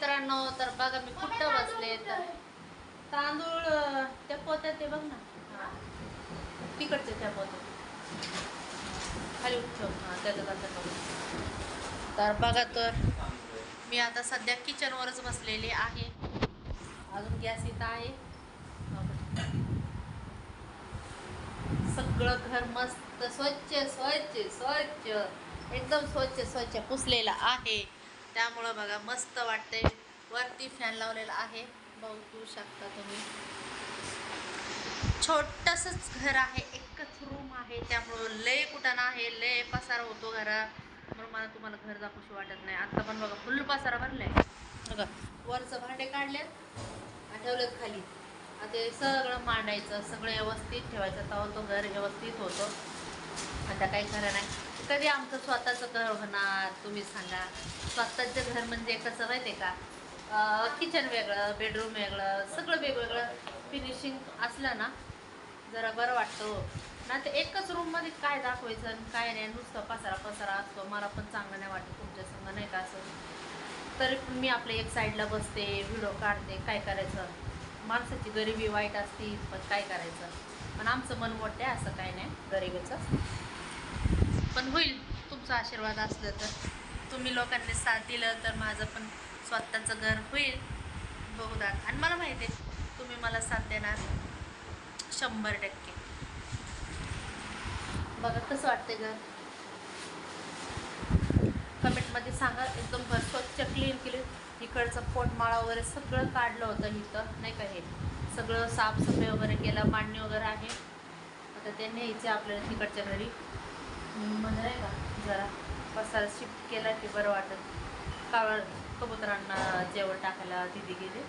मित्रांनो, तर बघा मी कुठं बसले. तर तांदूळ त्या पोत्यात ते बघ ना, तिकडचे त्या पोत्यात खाली उठव. त्याच्यात असं बघ. तर बघा, तर मी आता सध्या किचनवरच बसलेली आहे. अजून गॅस इथं आहे. सगळं घर मस्त स्वच्छ स्वच्छ स्वच्छ एकदम स्वच्छ स्वच्छ पुसलेलं आहे. त्यामुळं बघा मस्त वाटतंय. वरती फॅन लावलेला आहे, बघू शकता तुम्ही. छोटंसंच घर आहे, एकच रूम आहे. त्यामुळं लय कुटाणा आहे, लय पसारा होतो घरात. म्हणून मला तुम्हाला घर दाखवूशी वाटत नाही. आता पण बघा फुल पसारा भरलाय. बघा वरचं भांडे काढलेत आणि ठेवलेत खाली. आता हे सगळं मांडायचं, सगळं व्यवस्थित ठेवायचं, तेव्हा तो घर व्यवस्थित होतो. आता काही खरं नाही. कधी आमचं स्वतःचं घर होणार तुम्ही सांगा. स्वतःचं घर म्हणजे कसं माहिती आहे का, किचन वेगळं, बेडरूम वेगळं, सगळं वेगवेगळं फिनिशिंग असलं ना जरा बरं वाटतं ना. ते एकच रूममध्ये काय दाखवायचं आणि काय नाही, नुसतं पसारा पसारा असतो. मला पण चांगलं नाही वाटत तुमच्या संग, नाही का असं. तरी पण मी आपल्या एक साईडला बसते, व्हिडिओ काढते. काय करायचं, माणसाची गरिबी वाईट असती, पण काय करायचं. पण आमचं मन मोठं आहे, असं काय नाही गरिबीचं. पण होईल तुमचा आशीर्वाद असलं तर. तुम्ही लोकांनी साथ दिलं तर माझं पण स्वतःचं घर होईल बहुधा. आणि मला माहिती आहे तुम्ही मला साथ देणार 100%. बघा कसं वाटते घर, कमेंटमध्ये सांगा. एकदम घर स्वच्छ क्लीन केली. इकडचं पोटमाळा वगैरे सगळं काढलं होतं इथं, नाही का. हे सगळं साफसफाई वगैरे केलं, मांडणी वगैरे आहे. आता ते न्यायचे आपल्याला तिकडच्या घरी. म्हणजे नाही का जरा पसारा शिफ्ट केला की बरं वाटत. कावळ कबुतरांना जेवण टाकायला दिदी गेले,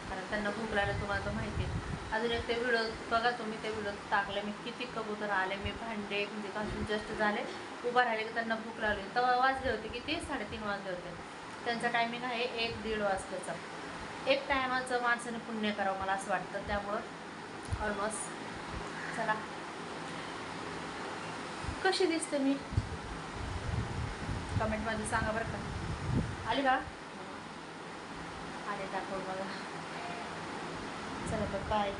कारण त्यांना भूक लागली, तुम्हाला तर माहिती आहे. अजून एक ते व्हिडिओ बघा तुम्ही, ते व्हिडिओ टाकले मी. किती कबूतर आले. मी भांडे म्हणजे घासून जस्ट झाले, उभा राहिले की त्यांना भूक लागली. तेव्हा वाजले होते किती, 3:30 वाजले होते. त्यांचा टायमिंग आहे 1-1:30 वाजताचा. एक टायमाचं माणसाने पुण्य करावं मला असं वाटतं. त्यामुळं ऑलमोस्ट चला. कशी दिसते मी कमेंटमध्ये सांगा बरं का. आली का, आले दाखव बघा. चला तर बाय.